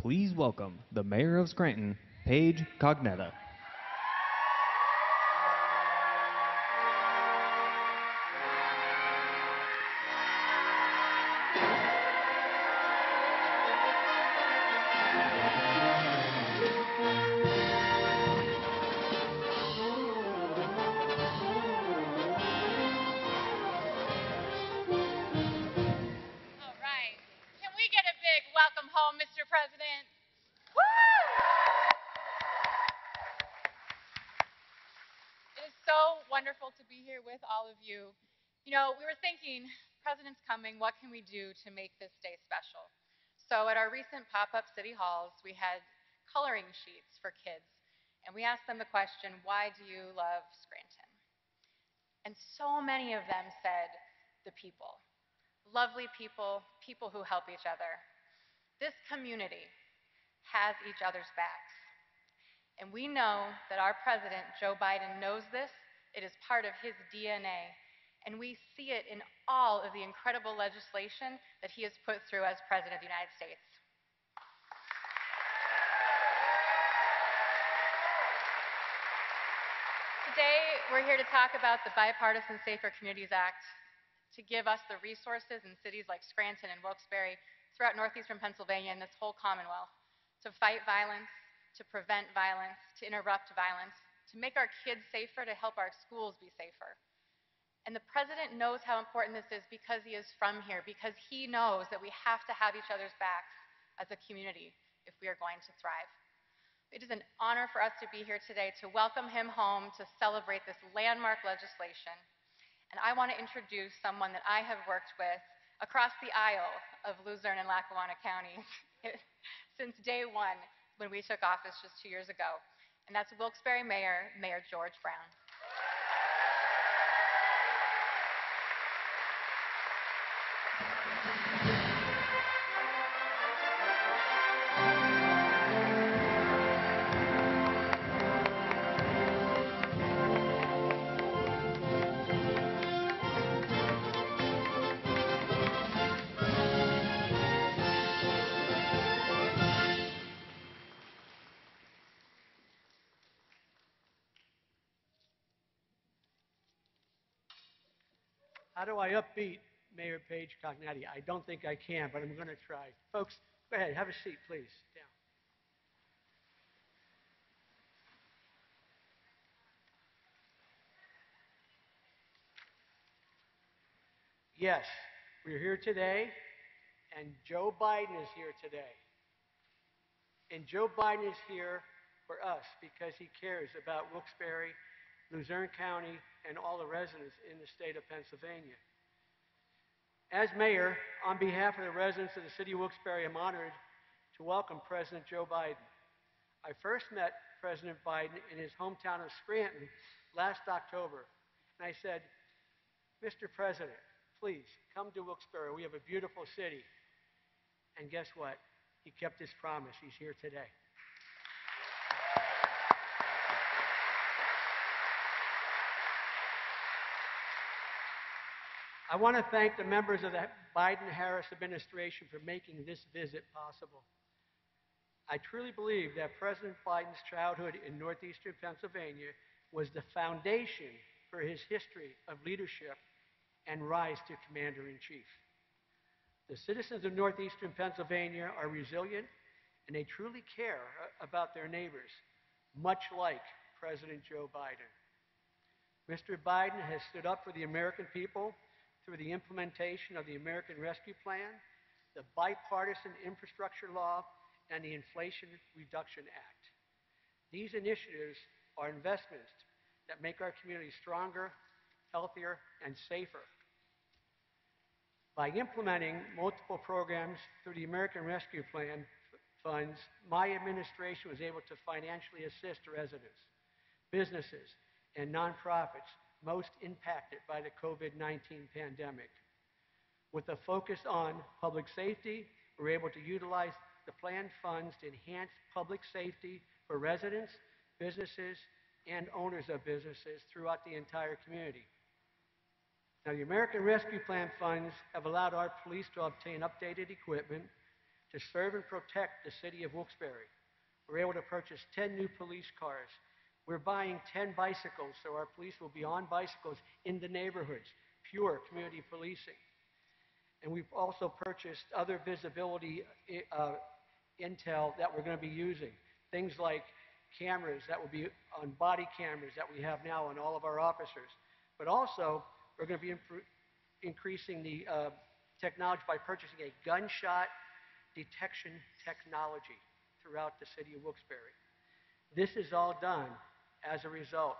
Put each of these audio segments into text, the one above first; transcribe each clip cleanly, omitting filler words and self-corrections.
Please welcome the Mayor of Scranton, Paige Cognetta. All right. Can we get a big welcome home, Mr. President? It is so wonderful to be here with all of you. You know, we were thinking, President's coming, what can we do to make this day special? So at our recent pop-up city halls, we had coloring sheets for kids, and we asked them the question, why do you love Scranton? And so many of them said, the people. Lovely people, people who help each other. This community has each other's backs. And we know that our president, Joe Biden, knows this. It is part of his DNA. And we see it in all of the incredible legislation that he has put through as President of the United States. Today, we're here to talk about the Bipartisan Safer Communities Act to give us the resources in cities like Scranton and Wilkes-Barre throughout northeastern Pennsylvania and this whole Commonwealth to fight violence, to prevent violence, to interrupt violence, to make our kids safer, to help our schools be safer. And the president knows how important this is because he is from here, because he knows that we have to have each other's backs as a community if we are going to thrive. It is an honor for us to be here today to welcome him home to celebrate this landmark legislation. And I want to introduce someone that I have worked with across the aisle of Luzerne and Lackawanna counties since day one when we took office just 2 years ago. And that's Wilkes-Barre Mayor, Mayor George Brown. How do I upbeat Mayor Paige Cognatti? I don't think I can, but I'm going to try. Folks, go ahead, have a seat, please. Down. Yes, we're here today, and Joe Biden is here today. And Joe Biden is here for us because he cares about Wilkes-Barre, Luzerne County, and all the residents in the state of Pennsylvania. As mayor, on behalf of the residents of the city of Wilkes-Barre, I'm honored to welcome President Joe Biden. I first met President Biden in his hometown of Scranton last October, and I said, Mr. President, please come to Wilkes-Barre. We have a beautiful city. And guess what? He kept his promise. He's here today. I want to thank the members of the Biden-Harris administration for making this visit possible. I truly believe that President Biden's childhood in northeastern Pennsylvania was the foundation for his history of leadership and rise to commander-in-chief. The citizens of northeastern Pennsylvania are resilient, and they truly care about their neighbors, much like President Joe Biden. Mr. Biden has stood up for the American people through the implementation of the American Rescue Plan, the Bipartisan Infrastructure Law, and the Inflation Reduction Act. These initiatives are investments that make our community stronger, healthier, and safer. By implementing multiple programs through the American Rescue Plan funds, my administration was able to financially assist residents, businesses, and nonprofits most impacted by the COVID-19 pandemic. With a focus on public safety, we're able to utilize the planned funds to enhance public safety for residents, businesses, and owners of businesses throughout the entire community. Now, the American Rescue Plan funds have allowed our police to obtain updated equipment to serve and protect the city of Wilkes-Barre. We're able to purchase 10 new police cars. We're buying 10 bicycles, so our police will be on bicycles in the neighborhoods, pure community policing. And we've also purchased other visibility intel that we're going to be using. Things like cameras that will be on body cameras that we have now on all of our officers. But also, we're going to be increasing the technology by purchasing a gunshot detection technology throughout the city of Wilkes-Barre. This is all done as a result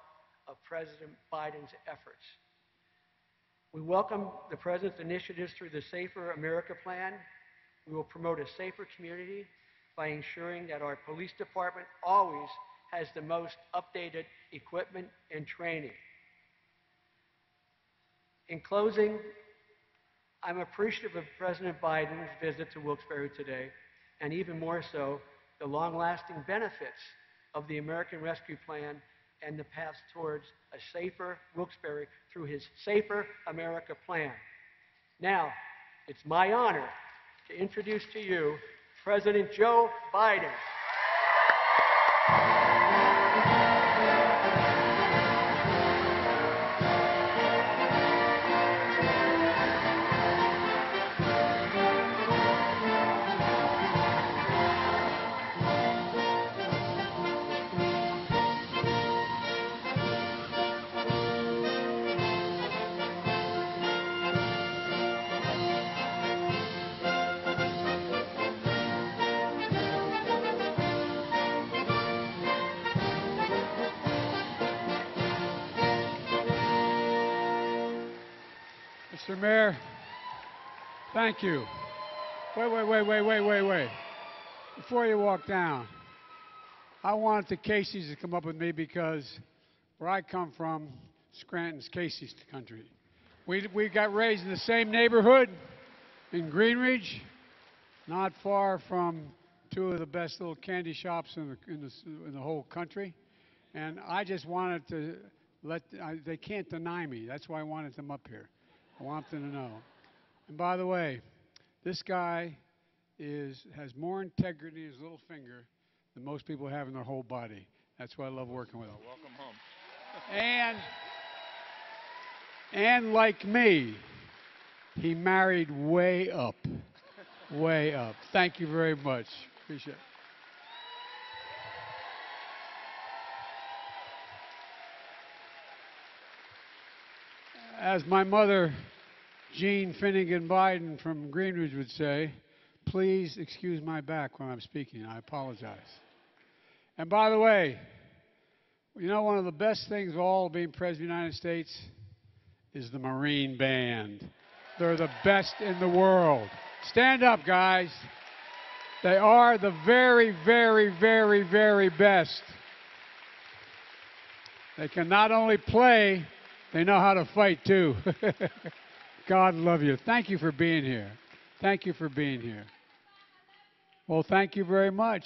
of President Biden's efforts. We welcome the President's initiatives through the Safer America Plan. We will promote a safer community by ensuring that our police department always has the most updated equipment and training. In closing, I'm appreciative of President Biden's visit to Wilkes-Barre today, and even more so, the long-lasting benefits of the American Rescue Plan and the path towards a safer Wilkes-Barre through his Safer America Plan. Now, it's my honor to introduce to you President Joe Biden. Mr. Mayor, thank you. Wait. Before you walk down, I wanted the Caseys to come up with me because where I come from, Scranton's Casey's country. We got raised in the same neighborhood in Greenridge, not far from two of the best little candy shops in the whole country. And I just wanted to they can't deny me. That's why I wanted them up here. I want them to know. And by the way, this guy has more integrity in his little finger than most people have in their whole body. That's why I love working with him. Welcome home. And like me, he married way up. Way up. Thank you very much. Appreciate it. As my mother, Jean Finnegan Biden from Greenridge would say, please excuse my back when I'm speaking. I apologize. And by the way, you know, one of the best things of all being President of the United States is the Marine Band. They're the best in the world. Stand up, guys. They are the very, very, very, very best. They can not only play, they know how to fight, too. God love you. Thank you for being here. Thank you for being here. Well, thank you very much.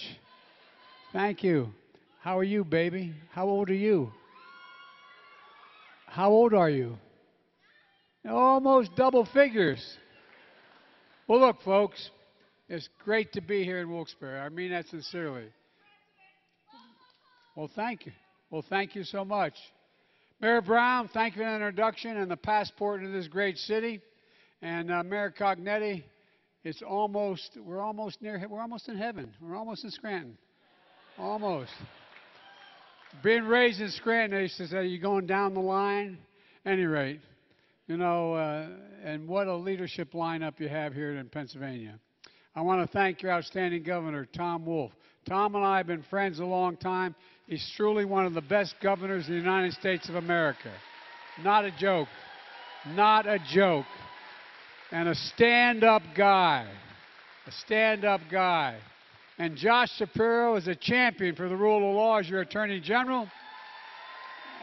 Thank you. How are you, baby? How old are you? How old are you? Almost double figures. Well, look, folks, it's great to be here in Wilkes-Barre. I mean that sincerely. Well, thank you. Well, thank you so much. Mayor Brown, thank you for the introduction and the passport into this great city. And Mayor Cognetti, we're almost in heaven. We're almost in Scranton. Almost. Being raised in Scranton, they used to say, you're going down the line. At any rate, you know, and what a leadership lineup you have here in Pennsylvania. I want to thank your outstanding governor, Tom Wolf. Tom and I have been friends a long time. He's truly one of the best governors in the United States of America. Not a joke. Not a joke. And a stand-up guy. A stand-up guy. And Josh Shapiro is a champion for the rule of law as your Attorney General.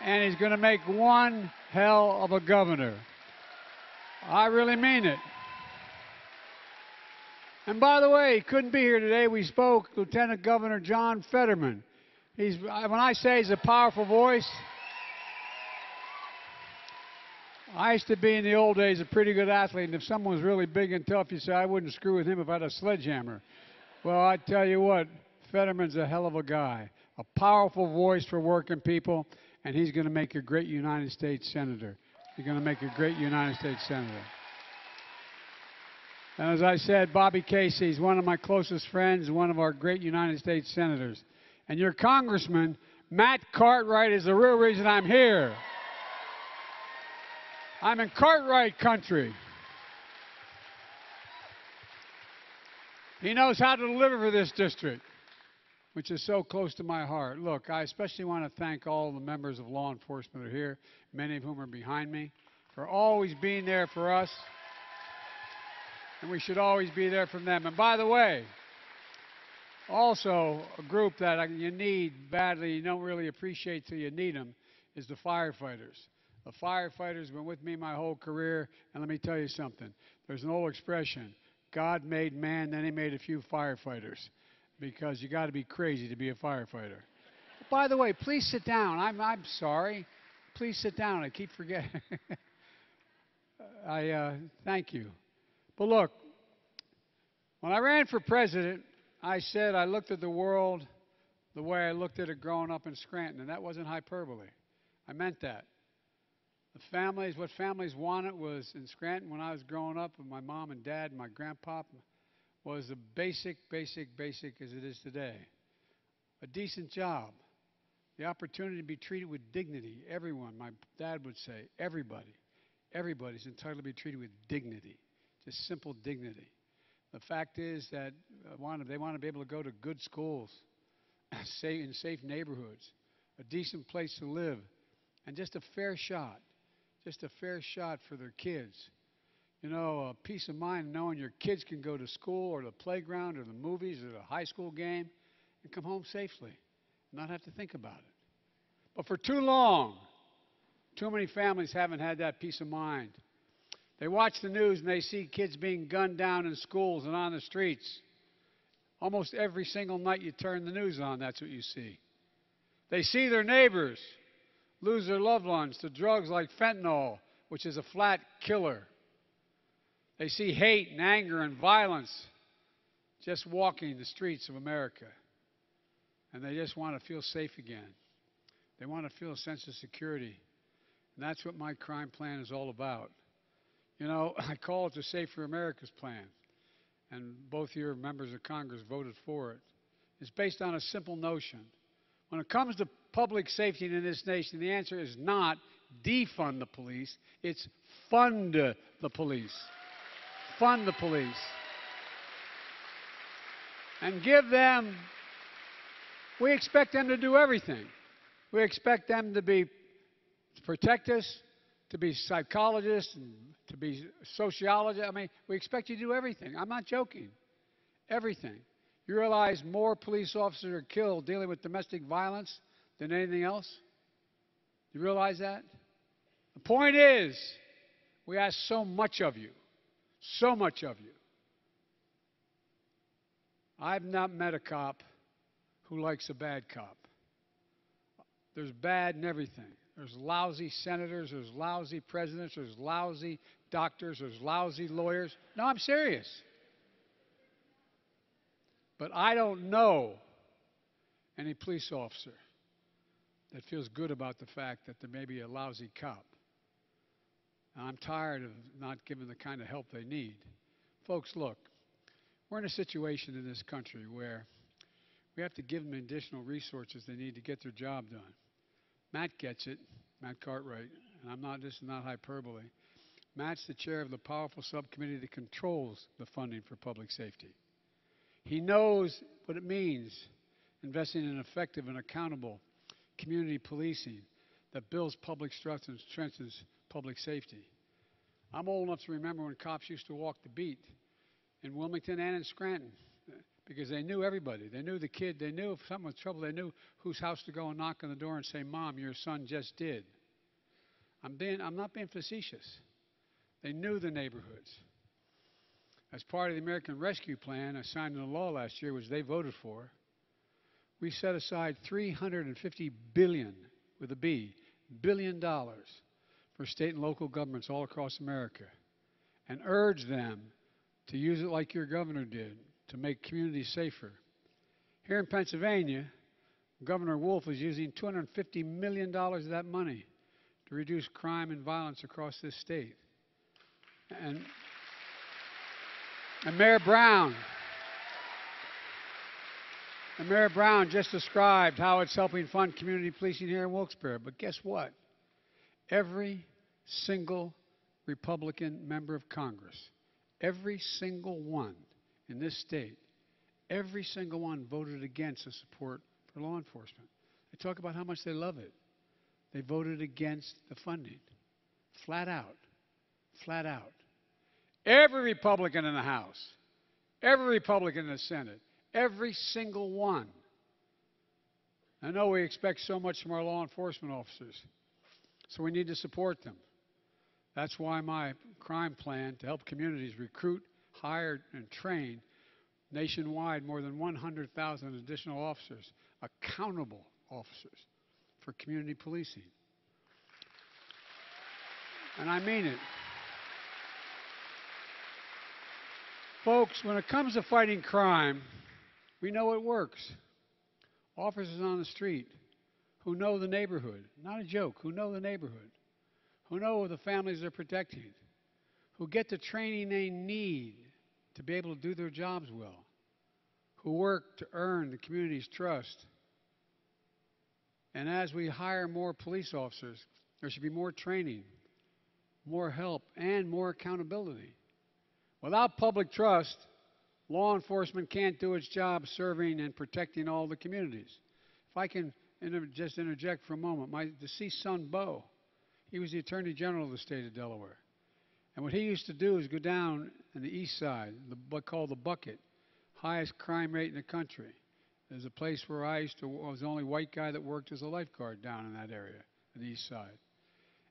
And he's going to make one hell of a governor. I really mean it. And by the way, he couldn't be here today. We spoke, Lieutenant Governor John Fetterman. When I say he's a powerful voice, I used to be in the old days a pretty good athlete, and if someone was really big and tough, you say I wouldn't screw with him if I had a sledgehammer. Well, I tell you what, Fetterman's a hell of a guy, a powerful voice for working people, and he's going to make a great United States Senator. He's going to make a great United States Senator. And as I said, Bobby Casey is one of my closest friends, one of our great United States Senators. And your Congressman, Matt Cartwright, is the real reason I'm here. I'm in Cartwright country. He knows how to deliver for this district, which is so close to my heart. Look, I especially want to thank all the members of law enforcement that are here, many of whom are behind me, for always being there for us. And we should always be there for them. And by the way, also a group that you need badly, you don't really appreciate till you need them, is the firefighters. The firefighters have been with me my whole career, and let me tell you something. There's an old expression, God made man, then he made a few firefighters, because you got to be crazy to be a firefighter. By the way, please sit down. I'm sorry. Please sit down. I keep forgetting. Thank you. But look, when I ran for president, I said I looked at the world the way I looked at it growing up in Scranton, and that wasn't hyperbole. I meant that. What families wanted was in Scranton when I was growing up with my mom and dad and my grandpa was the basic as it is today. A decent job, the opportunity to be treated with dignity. Everyone, my dad would say, everybody's entitled to be treated with dignity, just simple dignity. The fact is that they want to be able to go to good schools, in safe neighborhoods, a decent place to live, and just a fair shot for their kids. You know, a peace of mind knowing your kids can go to school or the playground or the movies or the high school game and come home safely, not have to think about it. But for too long, too many families haven't had that peace of mind. They watch the news and they see kids being gunned down in schools and on the streets. Almost every single night you turn the news on, that's what you see. They see their neighbors lose their loved ones to drugs like fentanyl, which is a flat killer. They see hate and anger and violence just walking the streets of America. And they just want to feel safe again. They want to feel a sense of security. And that's what my crime plan is all about. You know, I call it the Safer America's Plan. And both your members of Congress voted for it. It's based on a simple notion. When it comes to public safety in this nation, the answer is not defund the police, it's fund the police. Fund the police. And we expect them to do everything. We expect them to protect us, to be psychologists, and to be sociologists. I mean, we expect you to do everything. I'm not joking. Everything. You realize more police officers are killed dealing with domestic violence than anything else? You realize that? The point is, we ask so much of you. So much of you. I've not met a cop who likes a bad cop. There's bad in everything. There's lousy senators, there's lousy presidents, there's lousy doctors, there's lousy lawyers. No, I'm serious. But I don't know any police officer that feels good about the fact that there may be a lousy cop. And I'm tired of not giving the kind of help they need. Folks, look, we're in a situation in this country where we have to give them additional resources they need to get their job done. Matt gets it, Matt Cartwright, and this is not hyperbole. Matt's the chair of the powerful subcommittee that controls the funding for public safety. He knows what it means investing in effective and accountable community policing that builds public trust and strengthens public safety. I'm old enough to remember when cops used to walk the beat in Wilmington and in Scranton because they knew everybody. They knew the kid. They knew if something was trouble. They knew whose house to go and knock on the door and say, "Mom, your son just did." I'm not being facetious. They knew the neighborhoods. As part of the American Rescue Plan, I signed into law last year, which they voted for, we set aside $350 billion, with a B, $billion for state and local governments all across America and urge them to use it like your governor did, to make communities safer. Here in Pennsylvania, Governor Wolf is using $250 million of that money to reduce crime and violence across this state. And Mayor Brown just described how it's helping fund community policing here in Wilkes-Barre. But guess what? Every single Republican member of Congress, every single one in this state, every single one voted against the support for law enforcement. They talk about how much they love it. They voted against the funding. Flat out. Flat out. Every Republican in the House, every Republican in the Senate, every single one. I know we expect so much from our law enforcement officers, so we need to support them. That's why my crime plan to help communities recruit, hire, and train nationwide more than 100,000 additional officers, accountable officers, for community policing. And I mean it. Folks, when it comes to fighting crime, we know it works. Officers on the street who know the neighborhood, not a joke, who know the neighborhood, who know the families they're protecting, who get the training they need to be able to do their jobs well, who work to earn the community's trust. And as we hire more police officers, there should be more training, more help, and more accountability. Without public trust, law enforcement can't do its job serving and protecting all the communities. If I can just interject for a moment, my deceased son, Bo, he was the Attorney General of the state of Delaware. And what he used to do is go down on the east side, what's called the Bucket, highest crime rate in the country. There's a place where I was the only white guy that worked as a lifeguard down in that area, on the east side.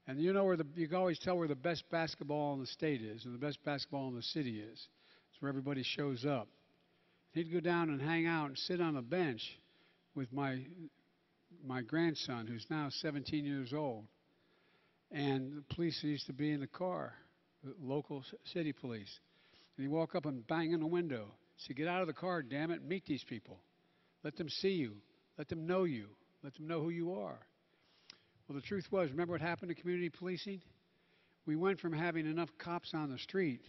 And you know you can always tell where the best basketball in the state is and the best basketball in the city is. It's where everybody shows up. He'd go down and hang out and sit on a bench with my grandson, who's now 17 years old. And the police used to be in the car, the local city police. And he'd walk up and bang on the window. Say, "Get out of the car, damn it, meet these people. Let them see you. Let them know you. Let them know who you are." Well, the truth was, remember what happened to community policing? We went from having enough cops on the street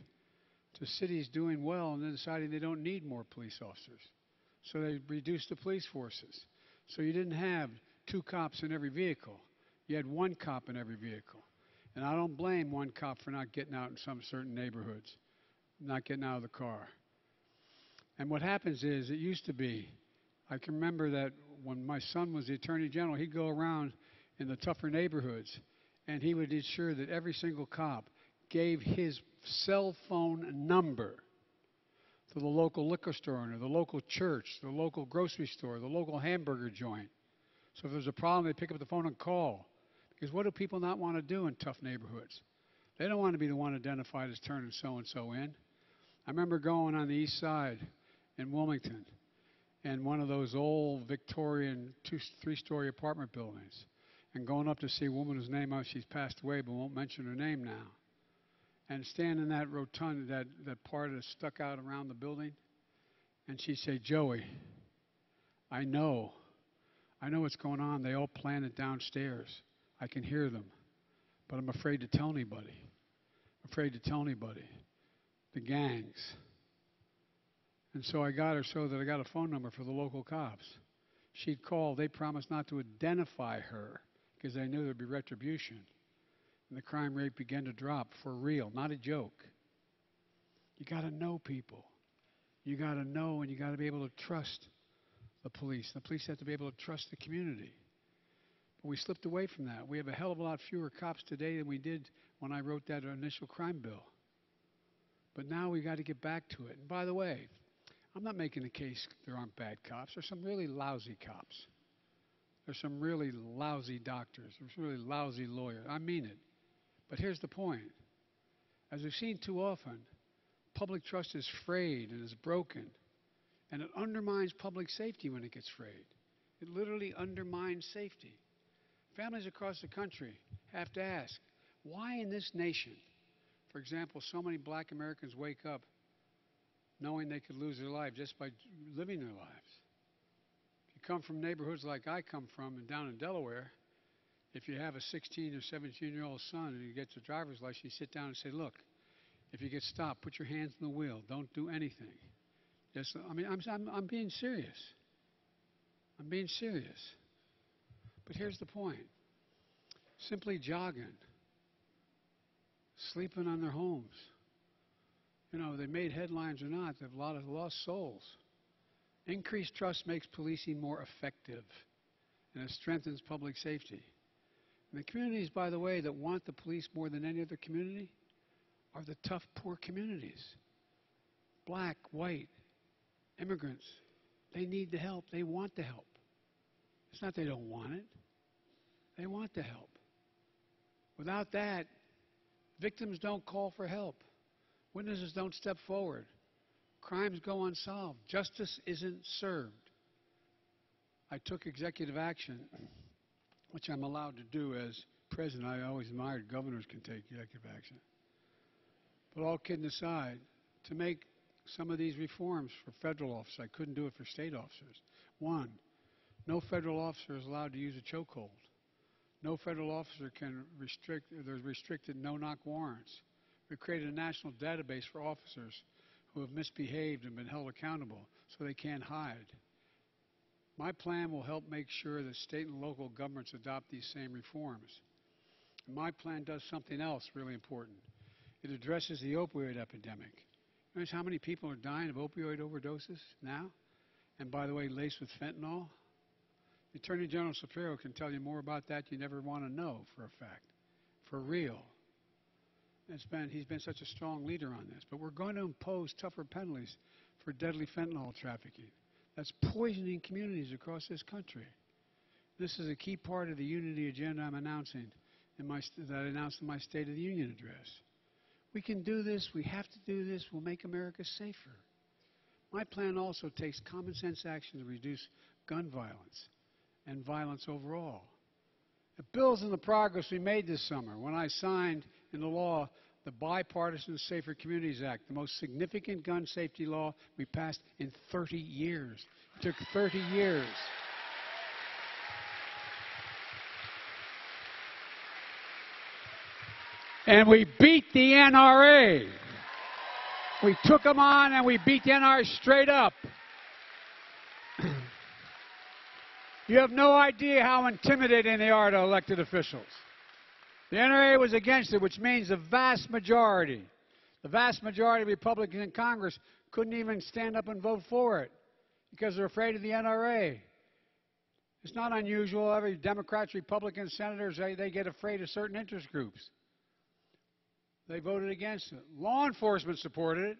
to cities doing well and then deciding they don't need more police officers. So they reduced the police forces. So you didn't have 2 cops in every vehicle. You had 1 cop in every vehicle. And I don't blame 1 cop for not getting out in some certain neighborhoods, not getting out of the car. And what happens is, it used to be, I can remember that when my son was the Attorney General, he'd go around in the tougher neighborhoods, and he would ensure that every single cop gave his cell phone number to the local liquor store owner, the local church, the local grocery store, the local hamburger joint. So if there's a problem, they pick up the phone and call. Because what do people not want to do in tough neighborhoods? They don't want to be the one identified as turning so-and-so in. I remember going on the east side in Wilmington in one of those old Victorian 2-3-story apartment buildings, and going up to see a woman whose name, she's passed away, but won't mention her name now, and stand in that rotunda, that part that stuck out around the building, and she'd say, "Joey, I know what's going on. They all plan it downstairs. I can hear them, but I'm afraid to tell anybody. Afraid to tell anybody. The gangs." And so I got her so that I got a phone number for the local cops. She'd call. They promised not to identify her because they knew there'd be retribution. And the crime rate began to drop for real, not a joke. You got to know people. You got to know, and you got to be able to trust the police. The police have to be able to trust the community. But we slipped away from that. We have a hell of a lot fewer cops today than we did when I wrote that initial crime bill. But now we got to get back to it. And by the way, I'm not making the case there aren't bad cops. There's some really lousy cops. There's some really lousy doctors. There's really lousy lawyers. I mean it. But here's the point. As we've seen too often, public trust is frayed and is broken. And it undermines public safety when it gets frayed. It literally undermines safety. Families across the country have to ask, why in this nation, for example, so many black Americans wake up knowing they could lose their life just by living their lives. If you come from neighborhoods like I come from and down in Delaware, if you have a 16 or 17-year-old son and he gets a driver's license, you sit down and say, look, if you get stopped, put your hands on the wheel. Don't do anything. Just, I'm being serious. I'm being serious. But here's the point. Simply jogging, sleeping on their homes. You know, they made headlines or not, they have a lot of lost souls. Increased trust makes policing more effective, and it strengthens public safety. And the communities, by the way, that want the police more than any other community are the tough, poor communities. Black, white, immigrants. They need the help. They want the help. It's not they don't want it. They want the help. Without that, victims don't call for help. Witnesses don't step forward. Crimes go unsolved. Justice isn't served. I took executive action, which I'm allowed to do as president. I always admired governors can take executive action. But all kidding aside, to make some of these reforms for federal officers, I couldn't do it for state officers. One, no federal officer is allowed to use a chokehold. No federal officer can there's restricted no-knock warrants. We created a national database for officers who have misbehaved and been held accountable so they can't hide. My plan will help make sure that state and local governments adopt these same reforms. And my plan does something else really important. It addresses the opioid epidemic. Notice how many people are dying of opioid overdoses now? And by the way, laced with fentanyl? The Attorney General Shapiro can tell you more about that you never want to know for a fact, for real. He's been such a strong leader on this. But we're going to impose tougher penalties for deadly fentanyl trafficking. That's poisoning communities across this country. This is a key part of the unity agenda I'm announcing that I announced in my State of the Union address. We can do this. We have to do this. We'll make America safer. My plan also takes common sense action to reduce gun violence and violence overall. It builds on the progress we made this summer when I signed into law the Bipartisan Safer Communities Act, the most significant gun safety law we passed in 30 years. It took 30 years. And we beat the NRA. We took them on and we beat the NRA straight up. You have no idea how intimidating they are to elected officials. The NRA was against it, which means the vast majority of Republicans in Congress couldn't even stand up and vote for it because they're afraid of the NRA. It's not unusual. Every Democrats, Republicans, senators, they get afraid of certain interest groups. They voted against it. Law enforcement supported it.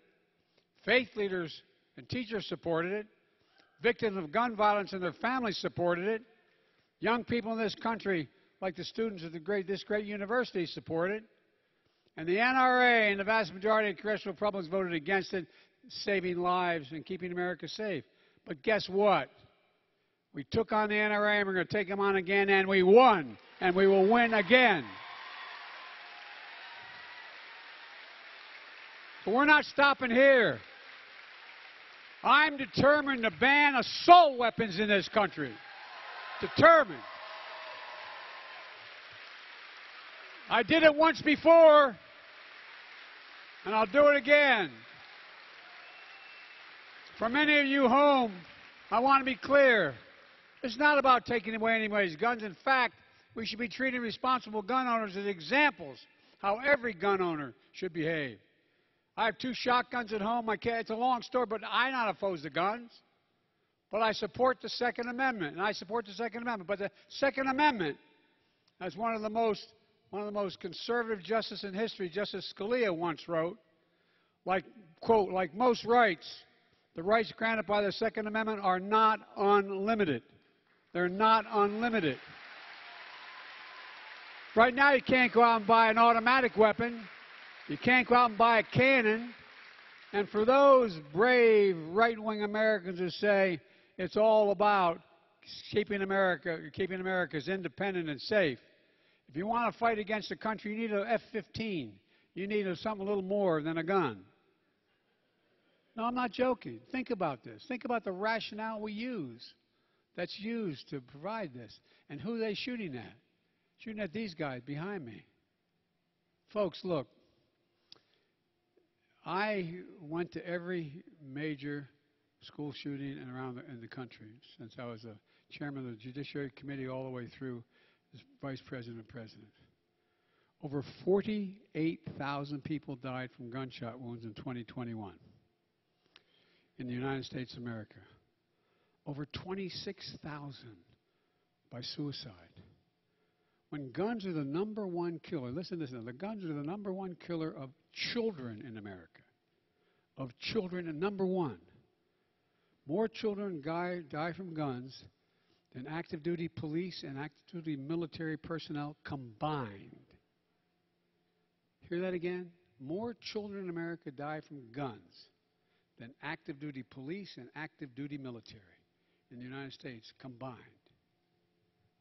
Faith leaders and teachers supported it. Victims of gun violence and their families supported it. Young people in this country, like the students of this great university, support it. And the NRA and the vast majority of congressional Republicans voted against it, saving lives and keeping America safe. But guess what? We took on the NRA and we're going to take them on again, and we won. And we will win again. But we're not stopping here. I'm determined to ban assault weapons in this country. Determined. I did it once before, and I'll do it again. For many of you home, I want to be clear. It's not about taking away anybody's guns. In fact, we should be treating responsible gun owners as examples how every gun owner should behave. I have 2 shotguns at home. It's a long story, but I'm not opposed to guns. But I support the Second Amendment, and I support the Second Amendment. But the Second Amendment, as one of the most conservative justices in history, Justice Scalia once wrote, quote, like most rights, the rights granted by the Second Amendment are not unlimited. They're not unlimited. Right now, you can't go out and buy an automatic weapon. You can't go out and buy a cannon. And for those brave right-wing Americans who say it's all about keeping America's independent and safe, if you want to fight against the country, you need an F-15. You need something a little more than a gun. No, I'm not joking. Think about this. Think about the rationale that's used to provide this. And who are they shooting at? Shooting at these guys behind me. Folks, look. I went to every major school shooting and around in the country since I was a chairman of the Judiciary Committee all the way through as vice president and president. Over 48,000 people died from gunshot wounds in 2021 in the United States of America. Over 26,000 by suicide. When guns are the number one killer, listen to this now, the guns are the number one killer of children in America. Of children, and number one. More children die from guns than active duty police and active duty military personnel combined. Hear that again? More children in America die from guns than active duty police and active duty military in the United States combined.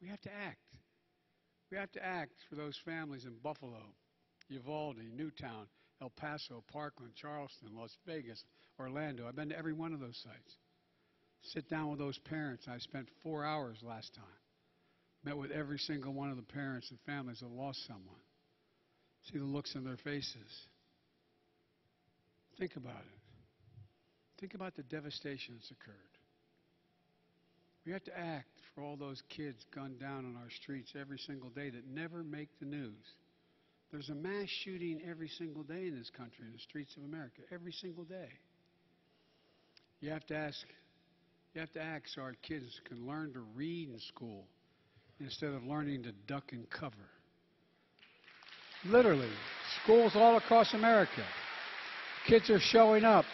We have to act. We have to act for those families in Buffalo, Uvalde, Newtown, El Paso, Parkland, Charleston, Las Vegas, Orlando. I've been to every one of those sites. Sit down with those parents. I spent 4 hours last time. Met with every single one of the parents and families that lost someone. See the looks on their faces. Think about it. Think about the devastation that's occurred. We have to act for all those kids gunned down on our streets every single day that never make the news. There's a mass shooting every single day in this country, in the streets of America, every single day. You have to act so our kids can learn to read in school instead of learning to duck and cover. Literally, schools all across America. Kids are showing up.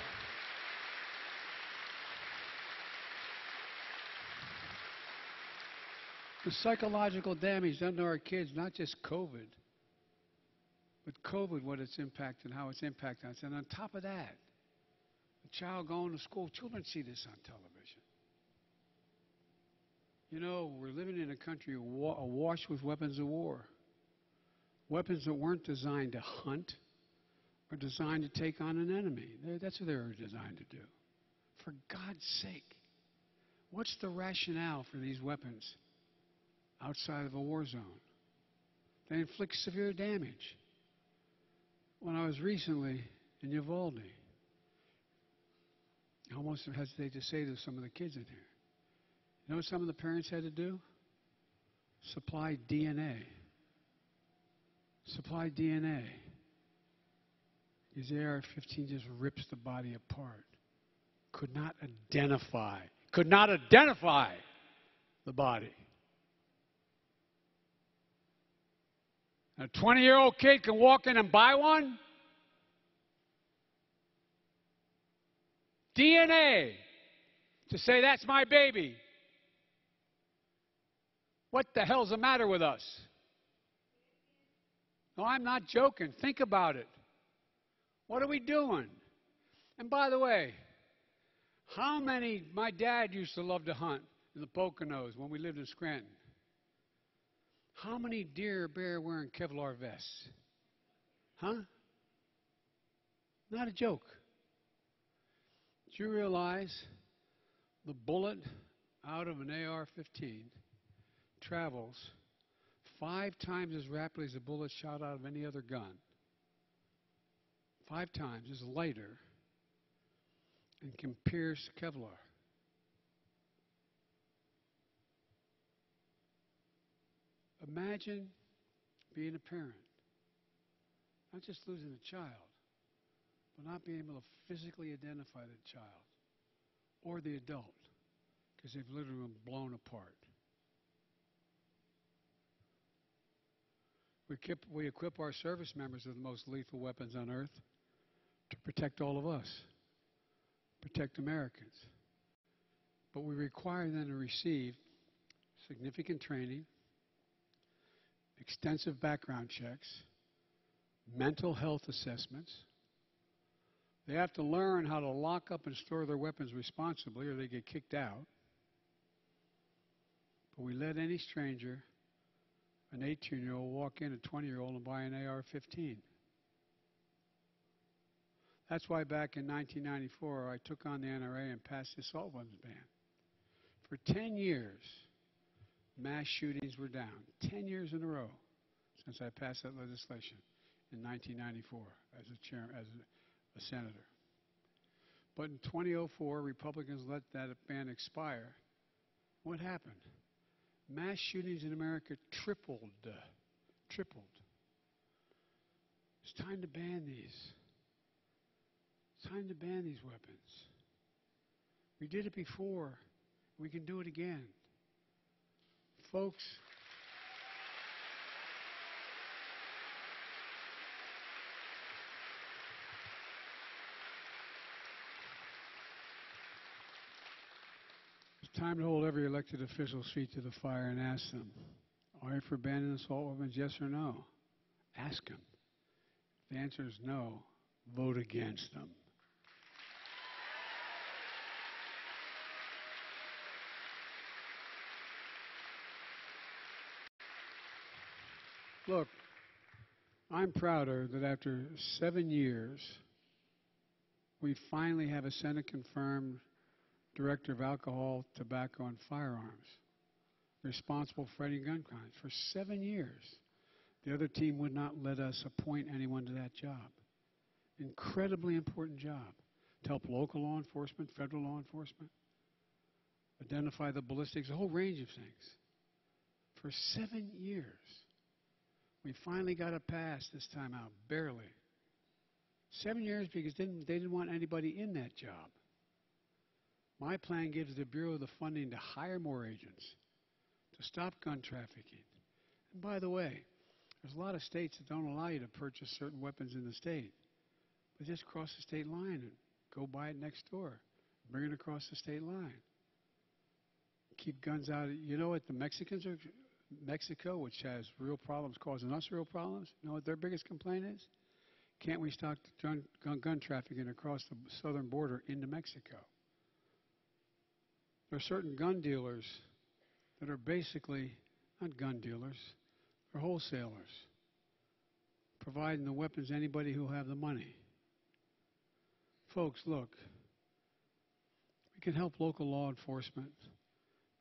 The psychological damage done to our kids, not just COVID, but COVID, what its impact and how it's impacted us. And on top of that, a child going to school, children see this on television. You know, we're living in a country awash with weapons of war. Weapons that weren't designed to hunt or designed to take on an enemy. That's what they were designed to do. For God's sake, what's the rationale for these weapons outside of a war zone? They inflict severe damage. When I was recently in Uvalde, I almost hesitate to say to some of the kids in here, you know what some of the parents had to do? Supply DNA. Supply DNA. Because the AR-15 just rips the body apart. Could not identify the body. A 20-year-old kid can walk in and buy one? DNA to say that's my baby. What the hell's the matter with us? No, I'm not joking. Think about it. What are we doing? And by the way, my dad used to love to hunt in the Poconos when we lived in Scranton. How many deer or bear wearing Kevlar vests? Huh? Not a joke. Do you realize the bullet out of an AR-15 travels 5 times as rapidly as a bullet shot out of any other gun? 5 times, is lighter, and can pierce Kevlar. Imagine being a parent, not just losing a child, but not being able to physically identify the child or the adult because they've literally been blown apart. We equip our service members with the most lethal weapons on earth to protect all of us, protect Americans. But we require them to receive significant training, extensive background checks, mental health assessments. They have to learn how to lock up and store their weapons responsibly or they get kicked out. But we let any stranger, an 18-year-old, walk in, a 20-year-old, and buy an AR-15. That's why back in 1994, I took on the NRA and passed the assault weapons ban. For 10 years, mass shootings were down. 10 years in a row since I passed that legislation in 1994 as a senator. But in 2004, Republicans let that ban expire. What happened? Mass shootings in America tripled. Tripled. It's time to ban these. It's time to ban these weapons. We did it before. We can do it again. Folks, it's time to hold every elected official's feet to the fire and ask them, are you for banning assault weapons, yes or no? Ask them. If the answer is no, vote against them. Look, I'm prouder that after 7 years, we finally have a Senate-confirmed Director of Alcohol, Tobacco, and Firearms responsible for fighting gun crimes. For 7 years, the other team would not let us appoint anyone to that job. Incredibly important job to help local law enforcement, federal law enforcement, identify the ballistics, a whole range of things. For 7 years. We finally got it passed this time out, barely. 7 years because they didn't want anybody in that job. My plan gives the Bureau the funding to hire more agents, to stop gun trafficking. And by the way, there's a lot of states that don't allow you to purchase certain weapons in the state. But just cross the state line and go buy it next door. Bring it across the state line. Keep guns out. You know what the Mexicans are... Mexico, which has real problems, causing us real problems, you know what their biggest complaint is? Can't we stop gun trafficking across the southern border into Mexico? There are certain gun dealers that are basically not gun dealers, they're wholesalers, providing the weapons to anybody who will have the money. Folks, look, we can help local law enforcement.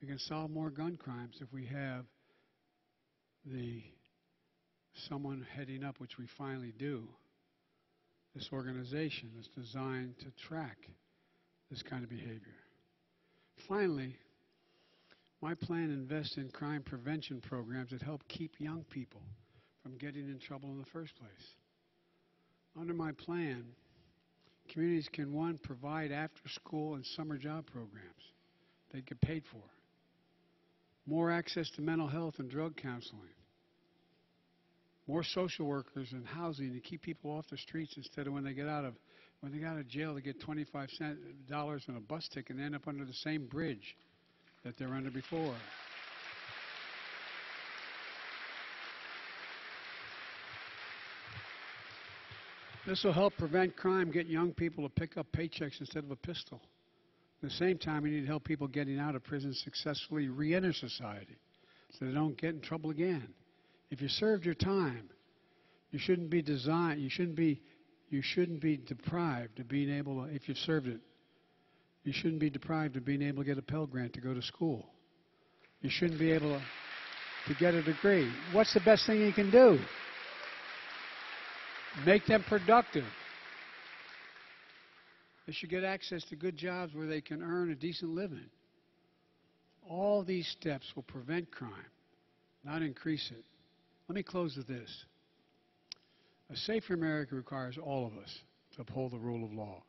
We can solve more gun crimes if we have someone heading up, which we finally do, this organization that's designed to track this kind of behavior. Finally, my plan invests in crime prevention programs that help keep young people from getting in trouble in the first place. Under my plan, communities can, one, provide after-school and summer job programs they get paid for. More access to mental health and drug counseling. More social workers and housing to keep people off the streets instead of when they get out of jail to get $25 and a bus ticket and end up under the same bridge that they were under before. This will help prevent crime, get young people to pick up paychecks instead of a pistol. At the same time, we need to help people getting out of prison successfully re-enter society so they don't get in trouble again. If you served your time, you shouldn't be deprived of being able to, if you've served it, you shouldn't be deprived of being able to get a Pell Grant to go to school. You shouldn't be able to get a degree. What's the best thing you can do? Make them productive. They should get access to good jobs where they can earn a decent living. All these steps will prevent crime, not increase it. Let me close with this. A safer America requires all of us to uphold the rule of law,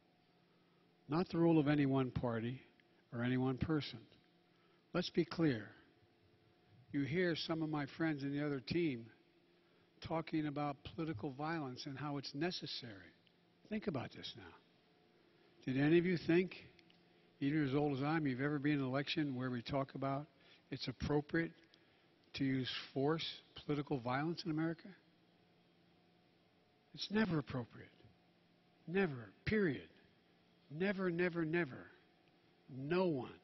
not the rule of any one party or any one person. Let's be clear. You hear some of my friends in the other team talking about political violence and how it's necessary. Think about this now. Did any of you think, even as old as I am, you've ever been in an election where we talk about it's appropriate to use force, political violence in America? It's never appropriate. Never. Period. Never, never, never. No one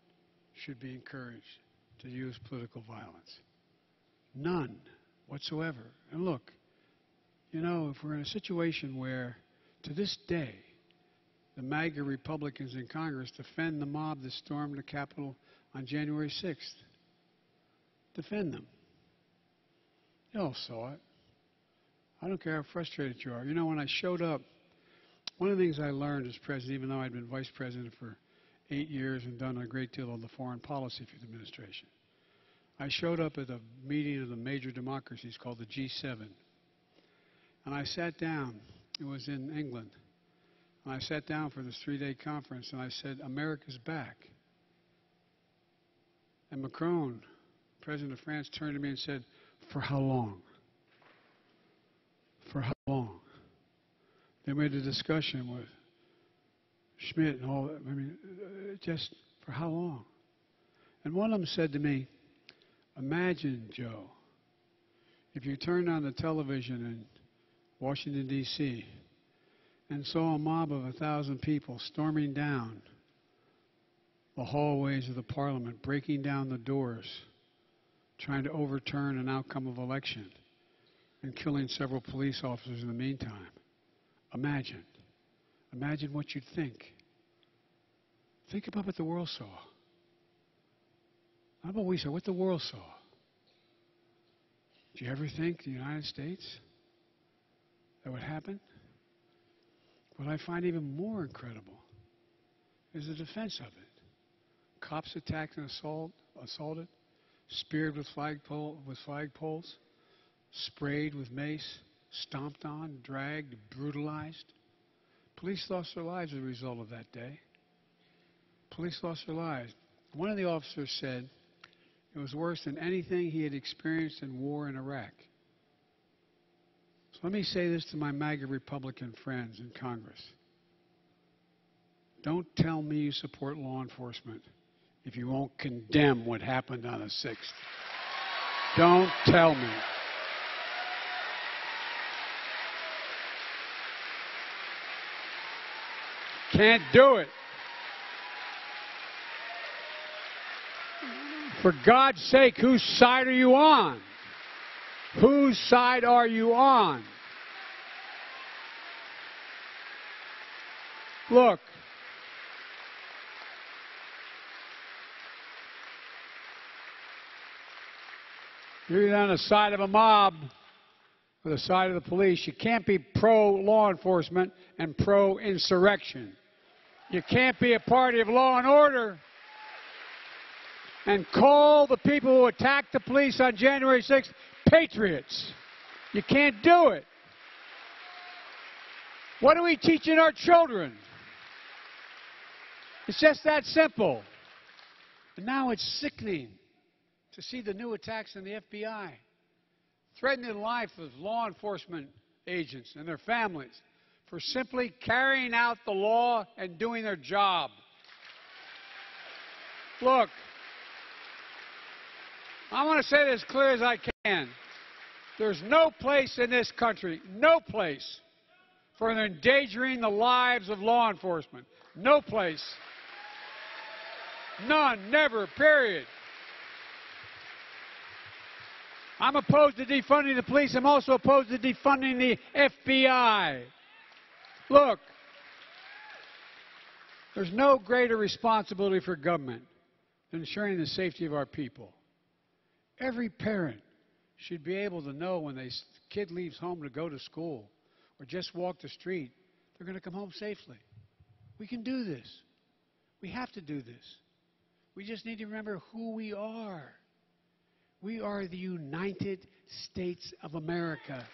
should be encouraged to use political violence. None whatsoever. And look, you know, if we're in a situation where, to this day, the MAGA Republicans in Congress defend the mob that stormed the Capitol on January 6th. Defend them. You all saw it. I don't care how frustrated you are. You know, when I showed up, one of the things I learned as president, even though I'd been vice president for 8 years and done a great deal of the foreign policy for the administration, I showed up at a meeting of the major democracies called the G7. And I sat down. It was in England. And I sat down for this 3-day conference, and I said, America's back. And Macron, president of France, turned to me and said, for how long? For how long? They made a discussion with Schmidt and all that. I mean, just for how long? And one of them said to me, imagine, Joe, if you turned on the television in Washington, D.C., and saw a mob of 1,000 people storming down the hallways of the Parliament, breaking down the doors, trying to overturn an outcome of election, and killing several police officers in the meantime. Imagine. Imagine what you'd think. Think about what the world saw. Not what we saw, what the world saw. Did you ever think the United States that would happen? What I find even more incredible is the defense of it. Cops attacked and assaulted, speared with flagpoles, sprayed with mace, stomped on, dragged, brutalized. Police lost their lives as a result of that day. Police lost their lives. One of the officers said it was worse than anything he had experienced in war in Iraq. So let me say this to my MAGA Republican friends in Congress. Don't tell me you support law enforcement if you won't condemn what happened on the 6th. Don't tell me. Can't do it. For God's sake, whose side are you on? Whose side are you on? Look. You're either on the side of a mob or the side of the police. You can't be pro-law enforcement and pro-insurrection. You can't be a party of law and order and call the people who attacked the police on January 6th patriots. You can't do it. What are we teaching our children? It's just that simple. And now it's sickening to see the new attacks on the FBI, threatening the life of law enforcement agents and their families for simply carrying out the law and doing their job. Look, I want to say it as clear as I can. There's no place in this country, no place, for endangering the lives of law enforcement. No place. None, never, period. I'm opposed to defunding the police. I'm also opposed to defunding the FBI. Look, there's no greater responsibility for government than ensuring the safety of our people. Every parent should be able to know when their kid leaves home to go to school or just walk the street, they're going to come home safely. We can do this. We have to do this. We just need to remember who we are. We are the United States of America.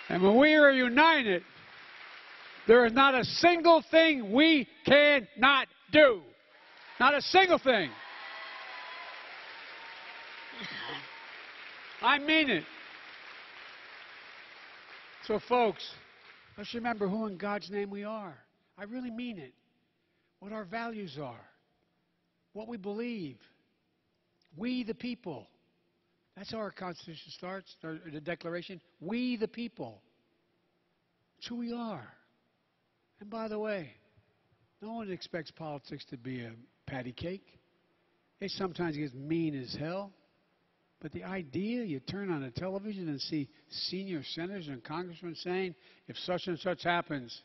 And when we are united, there is not a single thing we cannot do. Not a single thing. I mean it. So, folks, let's remember who in God's name we are. I really mean it. What our values are. What we believe. We the people. That's how our Constitution starts, the Declaration. We the people. It's who we are. And by the way, no one expects politics to be a patty cake. It sometimes gets mean as hell. But the idea, you turn on the television and see senior senators and congressmen saying, if such and such happens,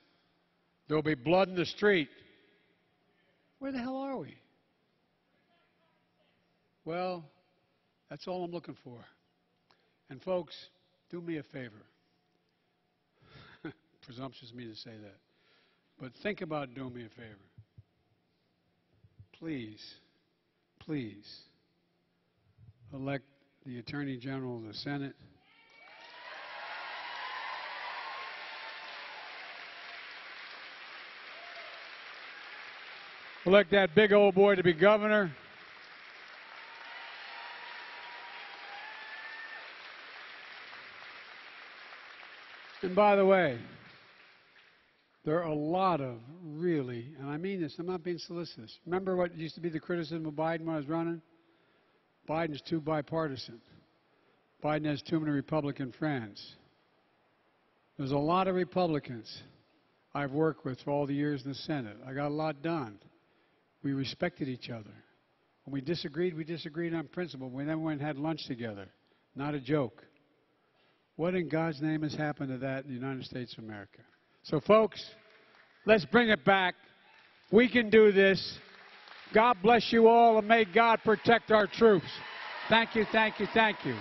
there'll be blood in the street. Where the hell are we? Well, that's all I'm looking for. And folks, do me a favor. Presumptuous of me to say that. But think about doing me a favor. Please, please, elect the Attorney General of the Senate. Elect that big old boy to be governor. And by the way, there are a lot of really, and I mean this, I'm not being solicitous. Remember what used to be the criticism of Biden when I was running? Biden's too bipartisan. Biden has too many Republican friends. There's a lot of Republicans I've worked with for all the years in the Senate. I got a lot done. We respected each other. When we disagreed on principle. We then went and had lunch together. Not a joke. What in God's name has happened to that in the United States of America? So, folks, let's bring it back. We can do this. God bless you all, and may God protect our troops. Thank you, thank you, thank you.